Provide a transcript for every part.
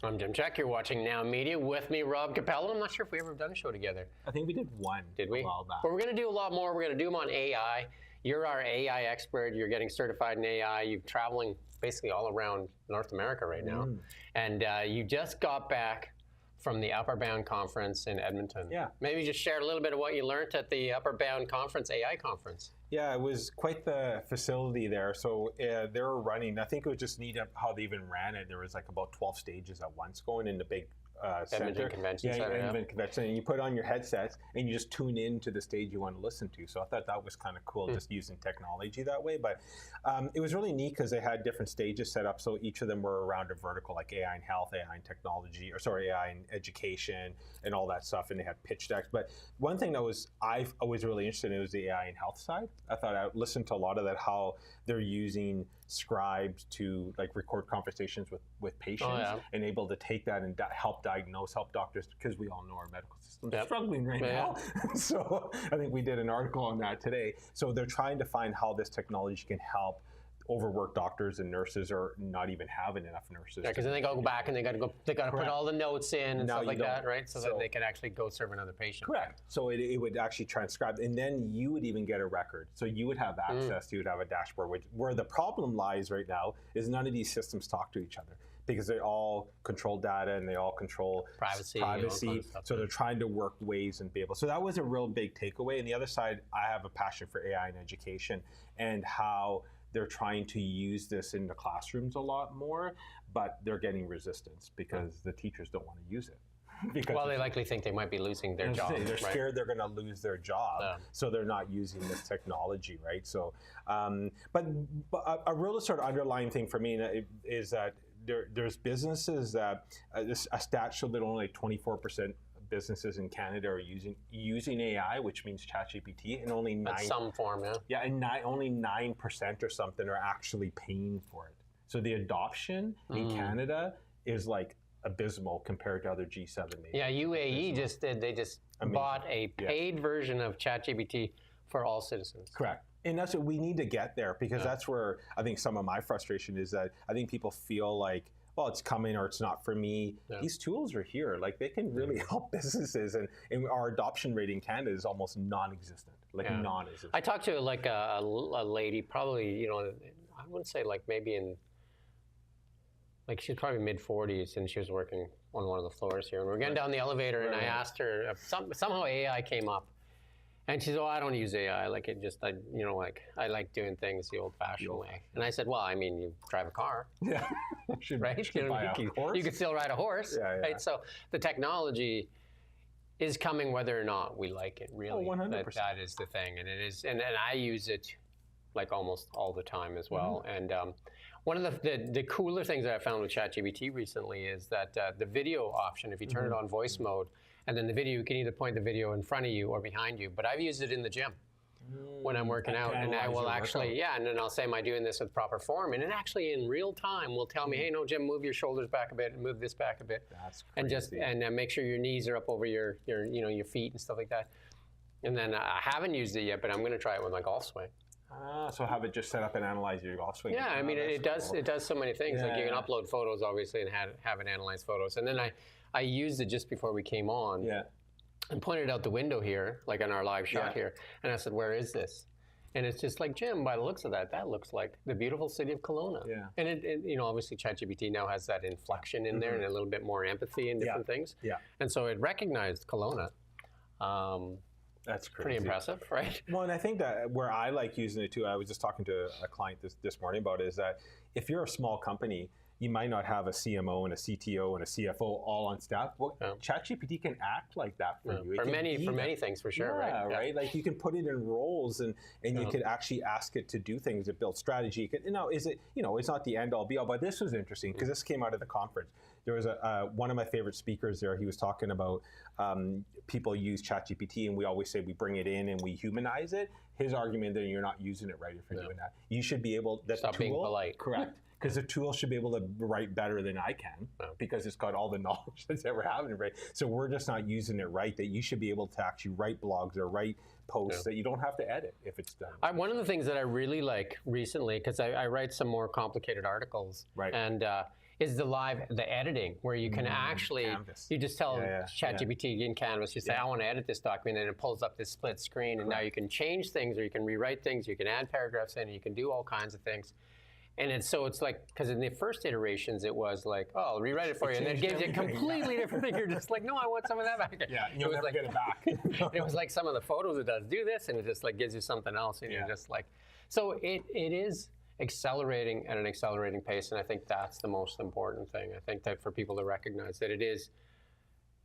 I'm Jim Czek. You're watching Now Media with me, Rob Cupello. I'm not sure if we ever done a show together. I think we did one. Did we? A while back. But we're going to do a lot more. We're going to do them on AI. You're our AI expert. You're getting certified in AI. You're traveling basically all around North America right now. And you just got back from the Upper Bound Conference in Edmonton. Yeah. Maybe just share a little bit of what you learned at the Upper Bound Conference, AI conference. Yeah, it was quite the facility there. So they were running, I think it was just neat how they even ran it. There was like about 12 stages at once going in the big center. Convention Center. Yeah, Edmonton Convention. And you put on your headsets and you just tune in to the stage you want to listen to. So I thought that was kind of cool, just using technology that way. But it was really neat because they had different stages set up. So each of them were around a vertical, like AI in health, AI in technology, or sorry, AI in education and all that stuff. And they had pitch decks. But one thing that I was really interested in was the AI in health side. I thought I listened to a lot of that, how they're using scribes to like record conversations with patients and able to take that and help diagnose, help doctors, because we all know our medical system is struggling right now. So I think we did an article on that today. So they're trying to find how this technology can help overworked doctors and nurses, or not even having enough nurses. Yeah, because then they got to go back and they got to put all the notes in and stuff like that, right? So that they can actually go serve another patient. Correct. So it would actually transcribe, and then you would even get a record. So you would have access. You would have a dashboard. Where the problem lies right now is none of these systems talk to each other, because they all control data and they all control privacy. So they're trying to work ways and be able. So that was a real big takeaway. And the other side, I have a passion for AI in education and how they're trying to use this in the classrooms a lot more, but they're getting resistance because the teachers don't want to use it. Because they likely think they might be losing their job. They're scared they're going to lose their job, so they're not using this technology, right? So, but a real sort of underlying thing for me is that there's businesses that a stat showed that only 24% businesses in Canada are using AI, which means ChatGPT, and only some form, and only 9% or something are actually paying for it. So the adoption in Canada is like abysmal compared to other G7 nations. Yeah, UAE just did. They just bought a paid version of ChatGPT for all citizens. Correct. And that's what we need to get there, because that's where I think some of my frustration is, that I think people feel like, well, it's coming or it's not for me. These tools are here. Like, they can really help businesses, and our adoption rate in Canada is almost non-existent, non-existent. I talked to like a lady, probably, I wouldn't say like maybe in, like she's probably mid-40s, and she was working on one of the floors here. And we're getting down the elevator, and I asked her, somehow AI came up. And she said, "Oh, I don't use AI. Like, it just, I like doing things the old-fashioned way." And I said, "Well, I mean, you drive a car, right? You could still ride a horse, right? So the technology is coming, whether or not we like it. Really, 100%. That is the thing, and it is, and I use it like almost all the time as well. And one of the cooler things that I found with ChatGPT recently is that the video option, if you turn it on voice mode, and then the video, you can either point the video in front of you or behind you. But I've used it in the gym when I'm working out, and I will actually, and then I'll say, "Am I doing this with proper form?" And it actually, in real time, will tell me, "Hey, no, Jim, move your shoulders back a bit, and move this back a bit, and make sure your knees are up over your feet and stuff like that." And then I haven't used it yet, but I'm going to try it with my golf swing. So have it just set up and analyze your golf swing. Yeah, I mean, it does so many things. Like, you can upload photos, obviously, and have it analyze photos. And then I used it just before we came on and pointed out the window here, like on our live shot here. And I said, "Where is this?" And it's just like, "Jim, by the looks of that looks like the beautiful city of Kelowna." Yeah. And it obviously ChatGPT now has that inflection in there and a little bit more empathy and different things. Yeah. And so it recognized Kelowna. That's crazy. Pretty impressive, right? Well, and I think that where I like using it too, I was just talking to a client this morning about it, is that if you're a small company, you might not have a CMO and a CTO and a CFO all on staff. Well, ChatGPT can act like that for you. For many things, for sure, right? Right. Like, you can put it in roles, and you could actually ask it to do things, to build strategy. Is it, it's not the end all be all, but this was interesting because this came out of the conference. There was one of my favorite speakers there. He was talking about people use ChatGPT, and we always say we bring it in and we humanize it. His argument that you're not using it right if you're doing that. You should be able. Stop being polite. Correct. Because the tool should be able to write better than I can, because it's got all the knowledge that's ever happened, right? So we're just not using it right. That you should be able to actually write blogs or write posts that you don't have to edit if it's done. One of the things that I really like recently, because I write some more complicated articles, and is the editing, where you can actually, Canvas. you just tell ChatGPT in Canvas, you say, I want to edit this document, and it pulls up this split screen, and now you can change things, or you can rewrite things, you can add paragraphs in, you can do all kinds of things. And it's like, because in the first iterations, it was like, oh, I'll rewrite it for you, and then it gives you a completely different thing. You're just like, no, I want some of that back. Yeah, you'll never get it back. It was like some of the photos it does do this, and it just like gives you something else, and you're just like, so it is accelerating at an accelerating pace, and I think that's the most important thing. I think that for people to recognize that it is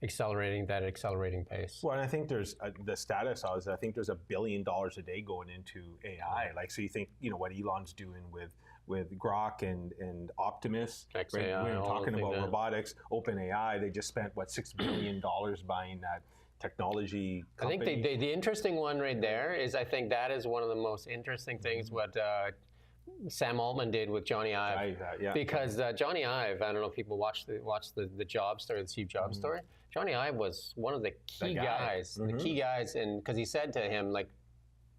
accelerating that accelerating pace. Well, and I think there's the status is I think there's $1 billion a day going into AI. Like, so you think, you know, what Elon's doing with Grok and Optimus, right? We're talking about robotics, OpenAI. They just spent what $6 billion buying that technology company. I think the interesting one right there is, I think that is one of the most interesting things what Sam Altman did with Johnny Ive. Because Johnny Ive, I don't know if people watch the Jobs story, the Steve Jobs story. Johnny Ive was one of the key guys, and because he said to him, like,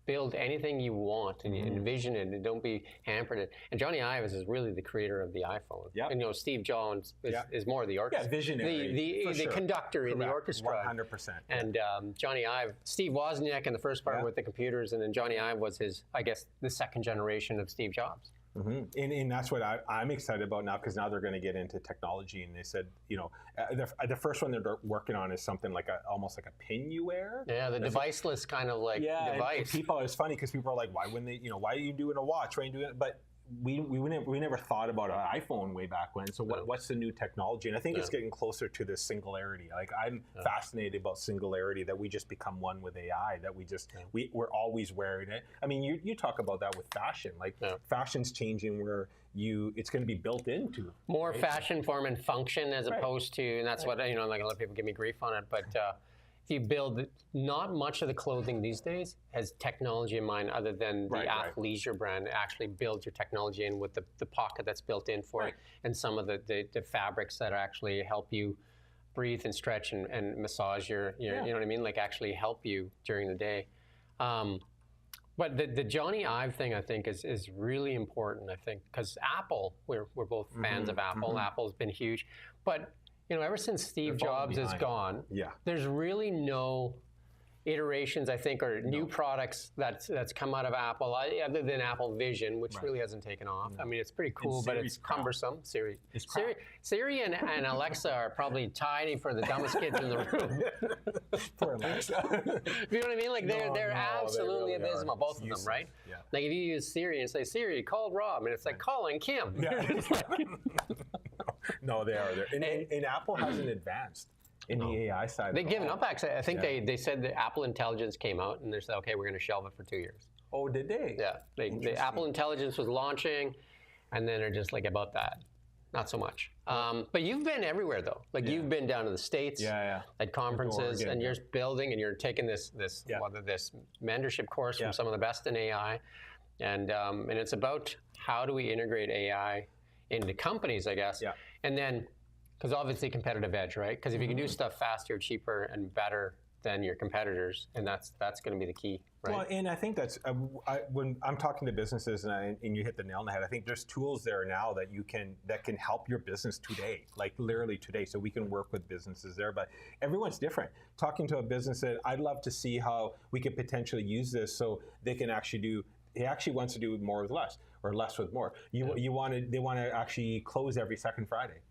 build anything you want and envision it, and don't be hampered. And Johnny Ive is really the creator of the iPhone. And, you know, Steve Jobs is more the orchestra. Yeah, visionary. The conductor in the orchestra. 100%. And Johnny Ive, Steve Wozniak in the first part with the computers, and then Johnny Ive was his, I guess, the second generation of Steve Jobs. And that's what I'm excited about now, because now they're going to get into technology. And they said, you know, the first one they're working on is something like almost like a pin you wear. Yeah, the deviceless kind of like device. And people, it's funny because people are like, why wouldn't they? You know, why are you doing a watch? Why are you doing it? But we never thought about an iPhone way back when. So what's the new technology? And I think it's getting closer to this singularity. Like, I'm fascinated about singularity, that we just become one with AI, that we're always wearing it. I mean, you talk about that with fashion. Like, fashion's changing where it's going to be built into. More fashion, form, and function, as opposed to, and that's what, you know, like a lot of people give me grief on it, but if you build, not much of the clothing these days has technology in mind, other than the athleisure brand actually builds your technology in with the pocket that's built in for it, and some of the fabrics that actually help you breathe and stretch and massage your you know what I mean, like actually help you during the day. But the Johnny Ive thing, I think, is really important. I think because Apple, we're both fans of Apple. Apple's been huge, but you know, ever since Steve Jobs is gone, there's really no iterations, I think, or new products that's come out of Apple, other than Apple Vision, which really hasn't taken off. I mean, it's pretty cool, but it's cumbersome. Siri and Alexa are probably tiny for the dumbest kids in the room. For Alexa. You know what I mean? Like, they're absolutely really abysmal, both of them, right? Yeah. Like, if you use Siri and say, Siri, call Rob, and it's like, calling Kim. No, they are there. And Apple hasn't advanced in the AI side. They've given up, actually. I think they said that Apple Intelligence came out, and they said, okay, we're going to shelve it for 2 years. Oh, did they? Yeah. The Apple Intelligence was launching, and then they're just like, about that. Not so much. But you've been everywhere, though. Like, you've been down to the States at conferences, and you're building, and you're taking this mentorship course from some of the best in AI. And it's about how do we integrate AI into companies, I guess. Yeah. And then, because obviously competitive edge, right? Because if you can do stuff faster, cheaper, and better than your competitors, and that's going to be the key, right? Well, and I think that's when I'm talking to businesses, and you hit the nail on the head. I think there's tools there now that can help your business today, like literally today. So we can work with businesses there, but everyone's different. Talking to a business that I'd love to see how we could potentially use this so they can actually do. He actually wants to do more with less, or less with more. They want to actually close every second Friday.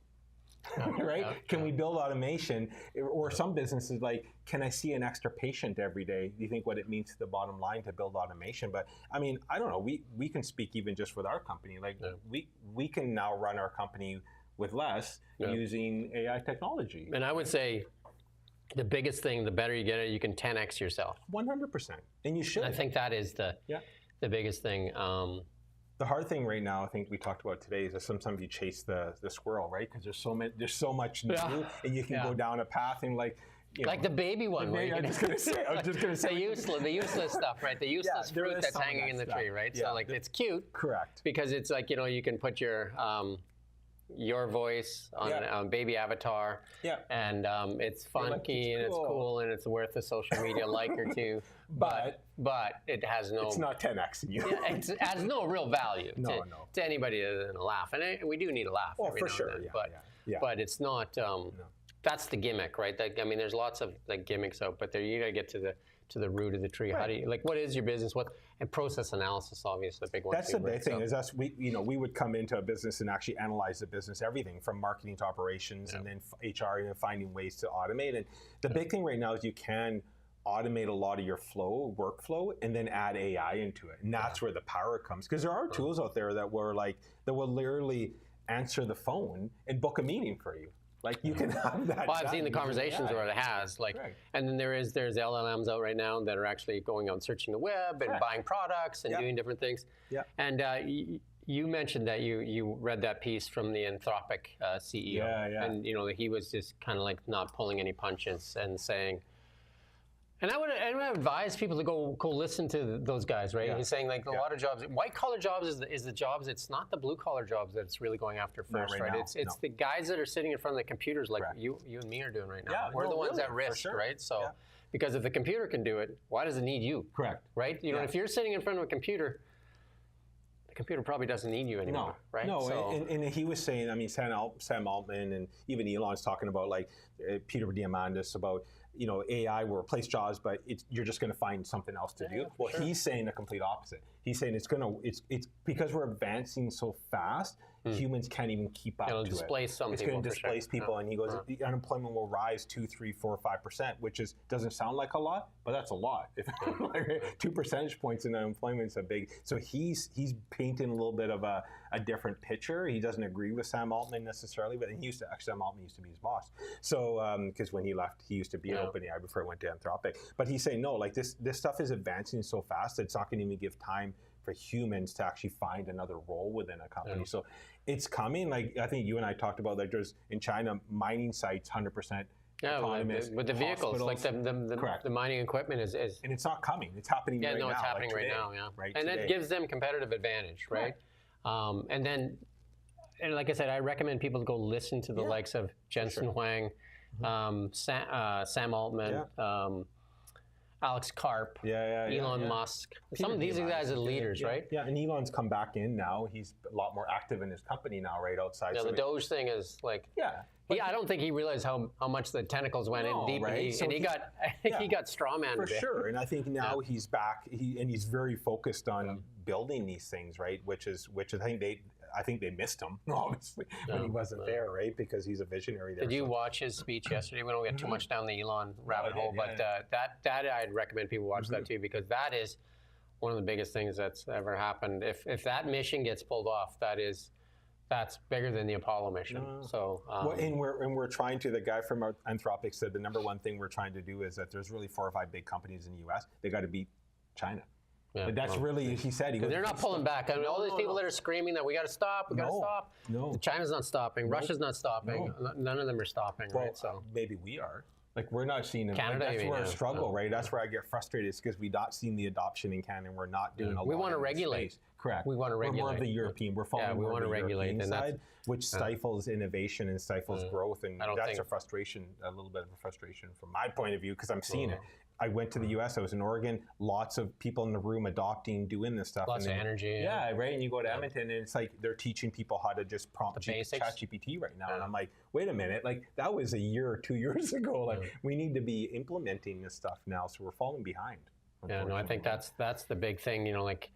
Right? Can we build automation? Or some businesses like, can I see an extra patient every day? Do you think what it means to the bottom line to build automation? But I mean, I don't know. We can speak even just with our company. Like we can now run our company with less using AI technology. And I would say the biggest thing, the better you get it, you can 10x yourself. 100%. And you should. And I think that is the biggest thing. The hard thing right now, I think we talked about today, is that sometimes you chase the squirrel, right? Because there's so much new, and you can go down a path and like the baby one. I was just gonna say the useless stuff, right? The useless fruit that's hanging in the tree, right? So like it's cute, correct? Because it's like, you know, you can put your your voice on a baby avatar. Yeah. And it's funky and it's cool. cool and it's worth a social media like or two. But it has no. It's not 10xing you. Yeah, it has no real value to anybody other than a laugh. And we do need a laugh. Well, every for now sure. and then, Yeah, but it's not. That's the gimmick, right? I mean, there's lots of like gimmicks out, but you got to get to the root of the tree. Right. How do you what is your business? And process analysis, obviously, the big one. That's the big thing. Is us. We would come into a business and actually analyze the business, everything from marketing to operations, and then HR, and finding ways to automate. And the big thing right now is you can automate a lot of your workflow, and then add AI into it, and that's where the power comes. Because there are tools out there that will literally answer the phone and book a meeting for you. Like you can have that. Well, I've seen the conversations where it has, and then there's LLMs out right now that are actually going out searching the web and buying products and doing different things. Yeah. And you mentioned that you read that piece from the Anthropic CEO, and he was just kind of like not pulling any punches and saying. And I would advise people to go listen to those guys, right? He's saying like a lot of jobs, white collar jobs is the jobs. It's not the blue collar jobs that it's really going after first, right? It's the guys that are sitting in front of the computers, like you and me are doing right now. Yeah, we're the ones at risk, right? So, because if the computer can do it, why does it need you? Correct. Right? If you're sitting in front of a computer, the computer probably doesn't need you anymore, right? No, and he was saying, I mean, Sam Altman and even Elon's talking about like Peter Diamandis about. AI will replace jobs, but you're just going to find something else to do. Well, he's saying the complete opposite. He's saying it's because we're advancing so fast, humans can't even keep up to it. It's going to displace people, and he goes, the unemployment will rise 2, 3, 4, 5%, which doesn't sound like a lot, but that's a lot. 2 percentage points in unemployment is a big. So he's painting a little bit of a different picture. He doesn't agree with Sam Altman necessarily, but Sam Altman used to be his boss. So because when he left, he used to be at OpenAI before he went to Anthropic. But he's saying no, like this stuff is advancing so fast that it's not going to even give time for humans to actually find another role within a company. So it's coming. Like I think you and I talked about, like there's in China mining sites 100%. Autonomous, with the vehicles, like the mining equipment is, and it's not coming. It's happening right now. Yeah, no, it's happening right now. Yeah, right. And that gives them competitive advantage, right? And then, like I said, I recommend people to go listen to the likes of Jensen Huang, Sam Altman, Alex Karp, Elon Musk. Some of these guys are leaders, right? Yeah, and Elon's come back in now. He's a lot more active in his company now, right outside. Yeah, the Doge thing is like. Yeah. I don't think he realized how much the tentacles went in deep, right? And he got strawmanned for sure. And I think now he's back, and he's very focused on building these things, right? Which I think they missed him obviously when he wasn't there, right? Because he's a visionary there. Did you watch his speech yesterday? We don't get too much down the Elon rabbit hole, but that I'd recommend people watch that too, because that is one of the biggest things that's ever happened. If that mission gets pulled off, that's bigger than the Apollo mission. So, and we're trying to. The guy from Anthropic said the number one thing we're trying to do is that there's really 4 or 5 big companies in the U.S. They got to beat China. Yeah, but that's really, he said. They're not pulling back. I mean, all these people that are screaming that we got to stop, we got to stop. No, China's not stopping. Russia's not stopping. None of them are stopping, right? So maybe we are. Like we're not seeing it. Canada, that's where I struggle, right? That's where I get frustrated. It's because we're not seeing the adoption in Canada. We're not doing a lot. We want to regulate. Correct. We want to regulate. We're more of the European. We're following we want to regulate European side, which stifles innovation and stifles growth. And that's a frustration, a little bit of a frustration from my point of view, because I'm seeing it. I went to the U.S. I was in Oregon. Lots of people in the room adopting, doing this stuff. Lots of energy. Yeah, right. And you go to Edmonton, and it's like they're teaching people how to just prompt ChatGPT right now. And I'm like, wait a minute, like that was a year or 2 years ago. Like we need to be implementing this stuff now, so we're falling behind. Yeah, no, I think that's the big thing. Like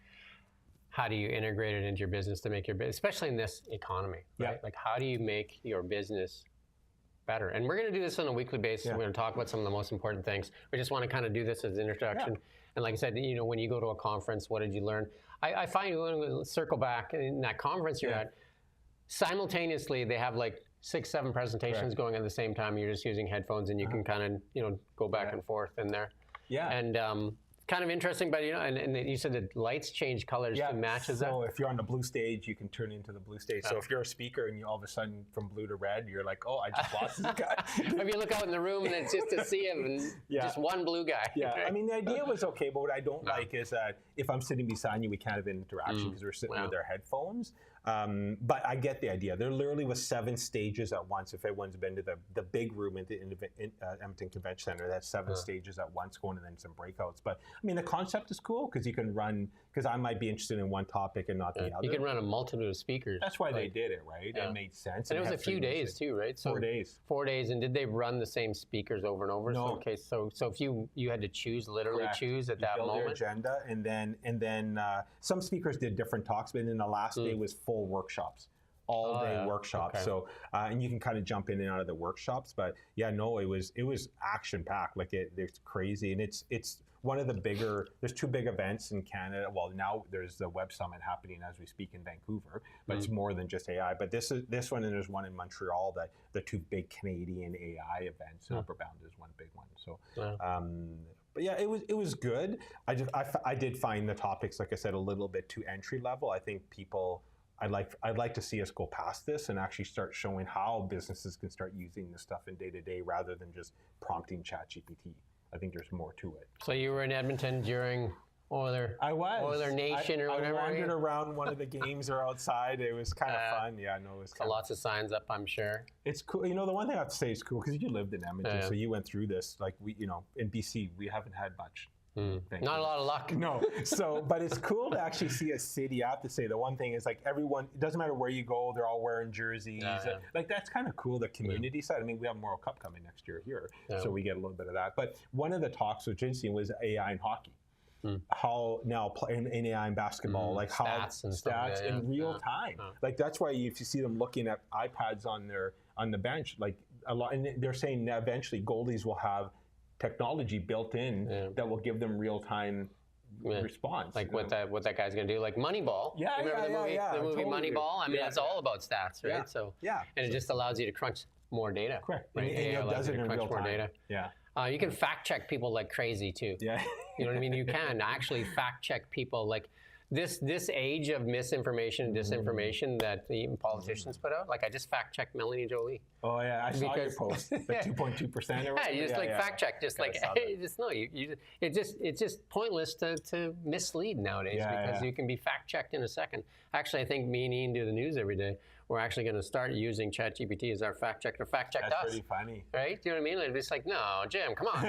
how do you integrate it into your business to make your business, especially in this economy, right? Like how do you make your business better? And we're going to do this on a weekly basis. We're going to talk about some of the most important things. We just want to kind of do this as an introduction. And like I said, when you go to a conference, what did you learn? I find when we circle back in that conference you're at, simultaneously they have like 6, 7 presentations going at the same time. You're just using headphones, and you can kind of go back and forth in there. Yeah. And kind of interesting, but and you said the lights change colors to match that. So if you're on the blue stage, you can turn into the blue stage. So if you're a speaker and you all of a sudden from blue to red, you're like, oh, I just lost this guy. If you look out in the room and it's just to see him and just one blue guy. Yeah, I mean the idea was okay, but what I don't like is that if I'm sitting beside you, we can't have an interaction because we're sitting with our headphones. But I get the idea. There literally was 7 stages at once. If everyone's been to the big room at the Edmonton Convention Center, that's 7 stages at once going, and then some breakouts. But I mean, the concept is cool because you can run, because I might be interested in one topic and not the other. You can run a multitude of speakers. That's why they did it, right? It made sense. And it was a few days too, right? So 4 days. 4 days. And did they run the same speakers over and over? No. So if you had to choose, literally Correct. choose at you that build moment. Your agenda, and then some speakers did different talks, but then the last day was full workshops. All day workshops. Okay. So and you can kind of jump in and out of the workshops, but yeah, no, it was action packed. Like it's crazy, and it's one of the bigger. There's 2 big events in Canada. Well, now there's the Web Summit happening as we speak in Vancouver, but it's more than just AI. But this one, and there's one in Montreal. That the 2 big Canadian AI events. Upperbound is one big one. So. But yeah, it was good. I did find the topics, like I said, a little bit too entry level. I think people. I'd like to see us go past this and actually start showing how businesses can start using this stuff in day-to-day rather than just prompting ChatGPT. I think there's more to it. So you were in Edmonton during Oiler Nation or whatever. I wandered around one of the games or outside. It was kind of fun. Yeah, no, it was kind of lots of signs up, I'm sure. It's cool. You know, the one thing I have to say is cool because you lived in Edmonton, so you went through this. Like in BC, we haven't had much. Not a lot of luck. No. So, but it's cool to actually see a city. I have to say, the one thing is like everyone, it doesn't matter where you go, they're all wearing jerseys. Like that's kind of cool, the community side. I mean, we have World Cup coming next year here, so we get a little bit of that. But one of the talks which was interesting was AI in hockey. How now in AI in basketball, like how stats in real time. Like that's why if you see them looking at iPads on the bench, like a lot, and they're saying that eventually goalies will have technology built in that will give them real-time response. Like what that guy's going to do, like Moneyball. Yeah, Remember the movie totally Moneyball? I mean, it's all about stats, right? And it just allows you to crunch more data. Correct. Right? And it does it in real time. Data. Yeah. You can fact check people like crazy too. Yeah. You know what I mean? You can actually fact check people like this age of misinformation and disinformation that even politicians put out. Like I just fact checked Melanie Jolie. Oh yeah, I saw your post. The 2.2%. Yeah, you just fact check, just like just no. It's just pointless to mislead nowadays because you can be fact checked in a second. Actually, I think me and Ian do the news every day. We're actually going to start using ChatGPT as our fact checker. Fact check us. That's pretty funny, right? Do you know what I mean? It's like, no, Jim, come on.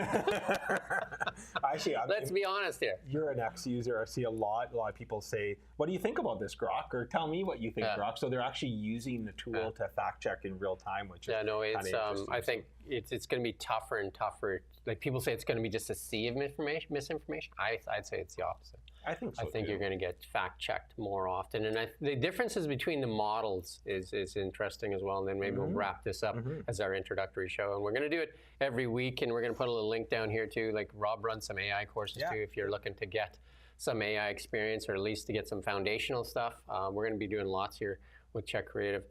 Actually, let's be honest here. You're an X user. I see a lot of people say, "What do you think about this, Grok?" Or "Tell me what you think, Grok." So they're actually using the tool to fact check in real time, which is it's I think it's going to be tougher and tougher. Like people say, it's going to be just a sea of misinformation. I'd say it's the opposite. I think so. I think you're going to get fact checked more often, and the differences between the models is interesting as well. And then maybe we'll wrap this up as our introductory show, and we're going to do it every week, and we're going to put a little link down here too. Like Rob runs some AI courses too, if you're looking to get some AI experience or at least to get some foundational stuff. We're going to be doing lots here with Czech Creative,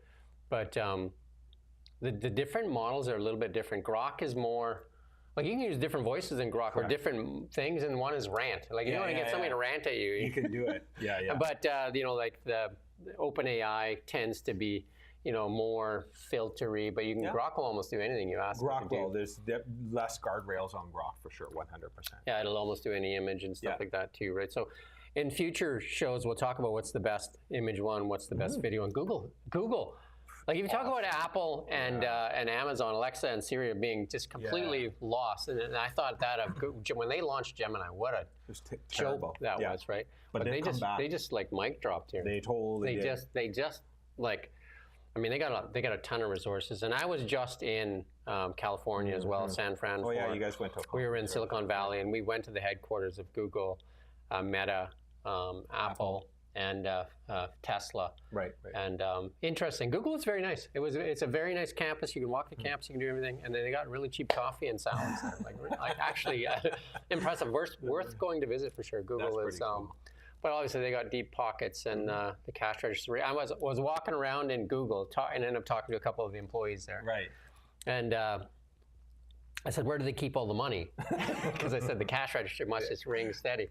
but the different models are a little bit different. Grok is more. Like you can use different voices in Grok or different things, and one is rant. Like you want to get somebody to rant at you. You can do it. Yeah. But like the OpenAI tends to be, more filtery. But you can Grok will almost do anything you ask. Grok will. There's less guardrails on Grok for sure, 100%. Yeah, it'll almost do any image and stuff like that too, right? So, in future shows, we'll talk about what's the best image one, what's the best video, and Google. Like if you talk about Apple and Amazon, Alexa and Siri are being just completely lost, and I thought that when they launched Gemini, what a joke that was, right? But they just like mic dropped here. They totally did. They just like, I mean, they got a ton of resources, and I was just in California as well, San Fran. Oh yeah, you guys went to. We were in Silicon Valley, and we went to the headquarters of Google, Meta, Apple. And Tesla. Right. And interesting. Google is very nice. It's a very nice campus. You can walk the campus. You can do everything. And then they got really cheap coffee and salads. like actually impressive. Worth going to visit for sure. Google is. Cool. But obviously they got deep pockets and the cash register. I was walking around in Google and ended up talking to a couple of the employees there. Right. And I said, where do they keep all the money? Because I said the cash register must just ring steady.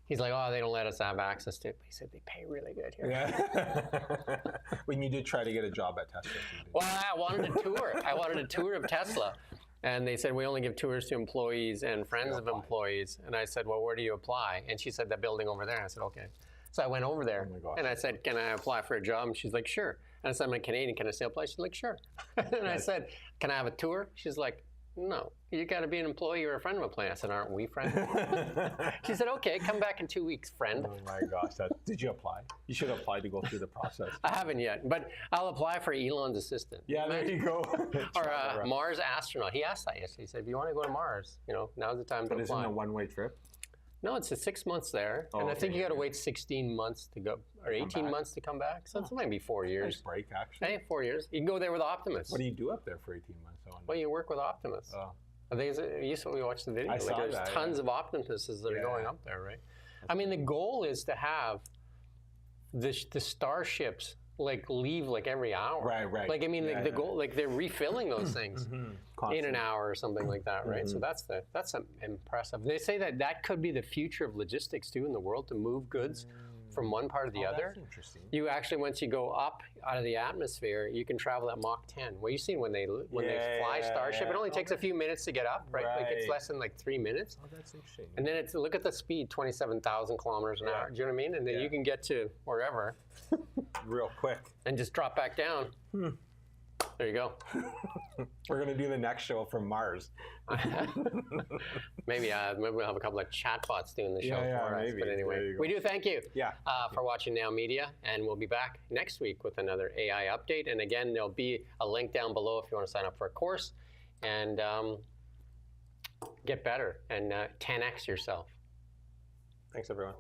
He's like, oh, they don't let us have access to it. But he said they pay really good here. Yeah. When you did try to get a job at Tesla. Well, I wanted a tour. I wanted a tour of Tesla. And they said, we only give tours to employees and friends of employees. And I said, well, where do you apply? And she said, that building over there. I said, okay. So I went over there Oh my gosh. and I said, can I apply for a job? And she's like, sure. And I said, I'm a Canadian. Can I still apply? She's like, sure. And I said, can I have a tour? She's like, no, you got to be an employee or a friend of a plan. I said, aren't we friends? She said, okay, come back in 2 weeks, friend. Oh my gosh. Did you apply? You should apply to go through the process. I haven't yet, but I'll apply for Elon's assistant. Yeah, there you go. Or a Mars astronaut. He asked that yesterday. He said, if you want to go to Mars, now's the time to But apply. isn't it a one-way trip? No, it's 6 months there, and I think you got to wait 16 months to go, or 18 months to come back. So it's maybe 4 years. Nice break, actually. Hey, 4 years. You can go there with Optimus. What do you do up there for 18 months? Well, you work with Optimus. Oh. I think we watched the video. I saw there's that, tons of Optimuses that are going up there, right? I mean, the goal is to have the starships leave every hour. Right. Like, I mean, the goal, they're refilling those things in an hour or something like that, right? So that's impressive. They say that could be the future of logistics too in the world, to move goods from one part to the other. That's interesting. You actually, once you go up out of the atmosphere, you can travel at Mach 10. Well, you've seen when they fly Starship, it only takes a few minutes to get up, right? Like it's less than 3 minutes. Oh, that's interesting. And then look at the speed, 27,000 kilometers an hour. Do you know what I mean? And then you can get to wherever real quick and just drop back down. There you go. We're going to do the next show from Mars. Maybe we'll have a couple of chatbots doing the show for us. Maybe. But anyway, we do thank you for watching Now Media, and we'll be back next week with another AI update. And again, there'll be a link down below if you want to sign up for a course and get better and 10x yourself. Thanks, everyone.